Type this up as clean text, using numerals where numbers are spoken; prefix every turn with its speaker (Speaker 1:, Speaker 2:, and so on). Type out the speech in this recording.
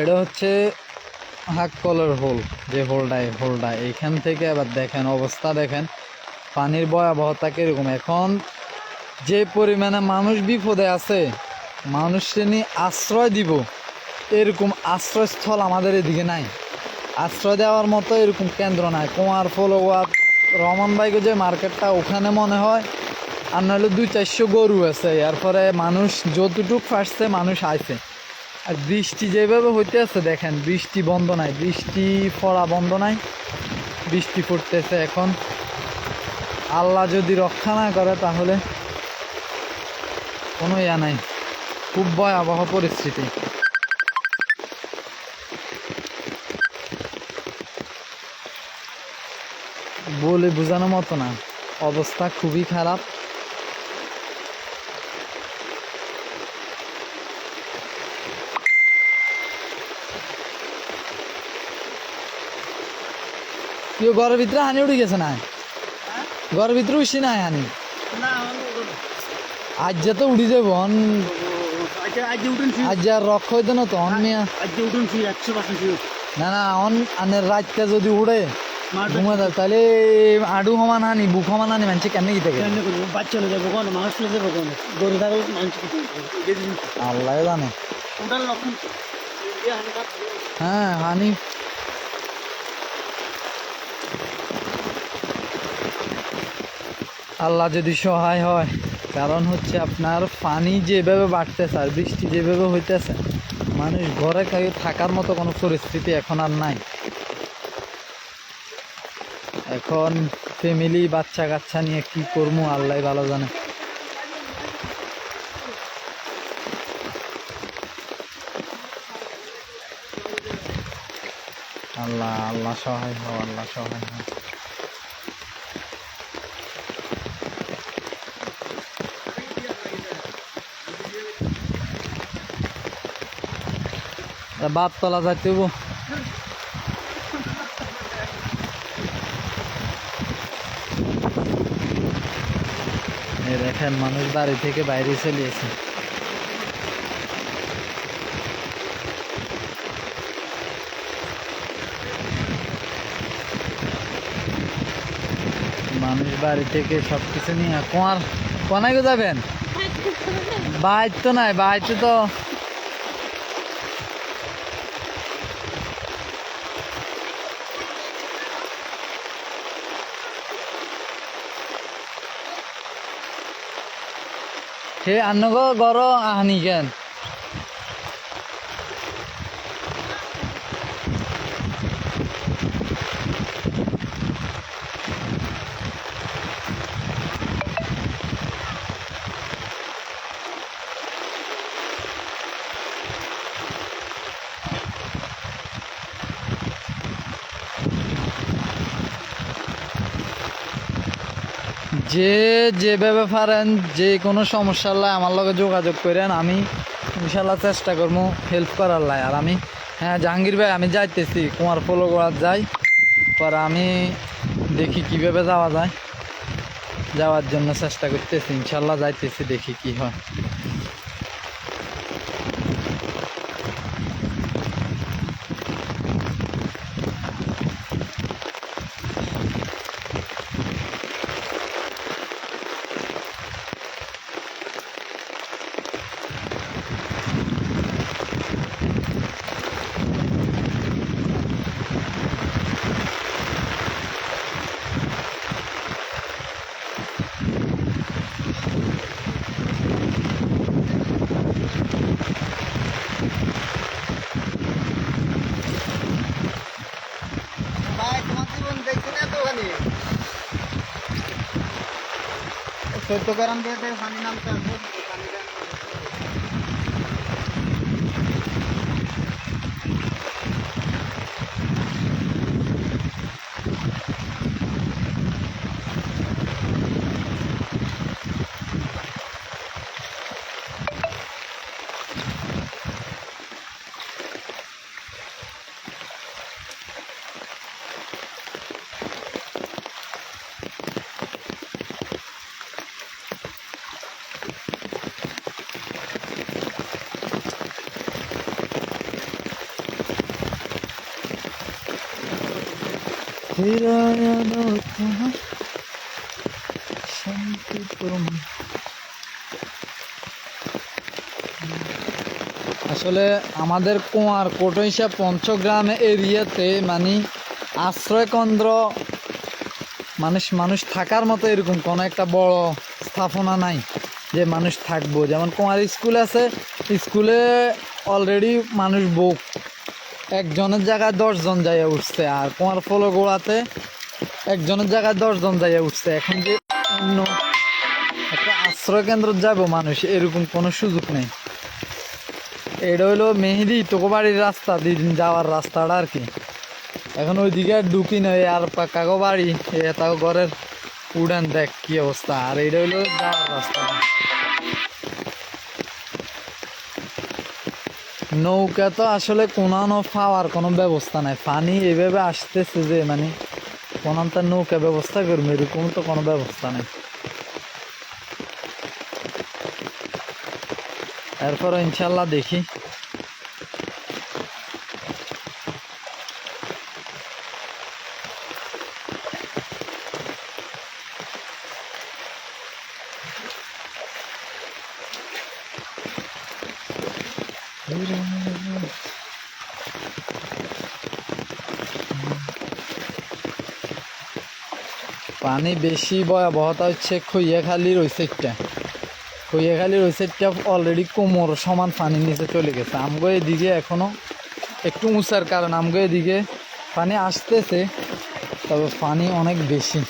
Speaker 1: এটা হচ্ছে হাক কলের হোল, যে হোলটা এইখান থেকে আবার দেখেন অবস্থা, দেখেন পানির ভয়াবহতা কিরকম। এখন যে পরিমাণে মানুষ বিপদে আছে, মানুষকে নিয়ে আশ্রয় দিব এরকম আশ্রয়স্থল আমাদের এদিকে নাই। আশ্রয় দেওয়ার মতো এরকম কেন্দ্র নাই। কুমার ফলোয়ার রহমান ভাইকে যে মার্কেটটা, ওখানে মনে হয় আর নাহলে 200-400 গরু আছে। এরপরে মানুষ যতটুক ফাটছে মানুষ আইছে। আর বৃষ্টি যেভাবে হইতে আছে দেখেন, বৃষ্টি বন্ধ নাই, বৃষ্টি পড়া বন্ধ নাই, বৃষ্টি পড়তেছে। এখন আল্লাহ যদি রক্ষা না করে তাহলে কোনো ইয়া নাই, খুব ভয়াবহ পরিস্থিতি। বলে বোঝানোর মতো না, অবস্থা খুবই খারাপ। কেউ ঘরের ভিতরে হানি উঠে গেছে না? ঘরের ভিতরে উঠছি না হানি? আজ যে তো উঠি যাবো আজ আর রক্ষ হইতো না তো মিয়া। না না, আনের রাতটা যদি উড়ে ঘুমে যায় তাহলে আডু সমান হানি, বুক সমান হানি মানুষ কেমনি কি থাকে? আল্লাহ জানে। হ্যাঁ হানি। আল্লাহ যদি সহায় হয়, কারণ হচ্ছে আপনার পানি যেভাবে বাড়তেছে আর বৃষ্টি যেভাবে হইতেছে, মানুষ ঘরে থাকার মতো কোনো পরিস্থিতি এখন আর নাই। এখন ফ্যামিলি বাচ্চা কাচ্চা নিয়ে কি করবো আল্লাহ ভালো জানে। আল্লাহ আল্লাহ সহায় হও, আল্লাহ সহায় হও। বাপ তলা যাইতে হবো। দেখেন মানুষ বাড়ি থেকে বাইরে চলে এসে। মানুষ বাড়ি থেকে সবকিছু নিয়ে কোনায় যাবেন? বাইর তো নাই, বাইরে তো সে আন্নগো গর আহানি কেন? যে যেভাবে পারেন যে কোনো সমস্যা হলে আমার লগে যোগাযোগ করেন, আমি ইনশাল্লাহ চেষ্টা করবো হেল্প করার লাই। আর আমি হ্যাঁ জাহাঙ্গীর ভাই, আমি যাইতেছি কুমার ফলোয়ার যাই, পরে আমি দেখি কিভাবে যাওয়া যায়, যাওয়ার জন্য চেষ্টা করতেছি, ইনশাল্লাহ যাইতেছি, দেখি কি হয়। চোদ্দ গ্রাম দিয়ে পানি নামতে আসবে। হিরায়ানো তোমার শান্তি তোমার। আসলে আমাদের কুয়ার কোটইশা পঞ্চগ্রাম এরিয়াতে মানে আশ্রয় কেন্দ্র মানুষ থাকার মতো এরকম কোনো একটা বড় স্থাপনা নাই যে মানুষ থাকবো। যেমন কুমার স্কুল আছে, স্কুলে অলরেডি মানুষ বুক, একজনের জায়গায় 10 জন যাইয়া উঠছে। আর কুমার ফলো গোড়াতে একজনের জায়গায় 10 জন যাইয়া উঠছে। এখন যে অন্য একটা আশ্রয় কেন্দ্র যাবো মানুষ, এরকম কোনো সুযোগ নেই। এটা হইলো মেহেদি তোকে বাড়ির রাস্তা, দিন যাওয়ার রাস্তাটা আর কি। এখন ওইদিকে আর ঢুকি নয়, আর কাকো বাড়ি তাও ঘরের উড়ান দেখ কি অবস্থা। আর এটা হইলো যাওয়ার রাস্তা। নৌকা তো আসলে কোনানো পাওয়ার কোনো ব্যবস্থা নাই, পানি এইভাবে আসতেছে যে মানে কোনান তার নৌকা ব্যবস্থা করবো এরকম তো কোনো ব্যবস্থা নেই। এরপরও ইনশাল্লাহ দেখি। পানি বেশি ভয়াবহতা হচ্ছে খুইয়াখালীর ওই সাইডটা। খুইয়াখালীর ওই সাইডটা অলরেডি কোমর সমান পানির নিচে চলে গেছে। আমগো এদিকে এখনো একটু উঁচার কারণ আমগো এদিকে পানি আসতেছে, তবে পানি অনেক বেশি।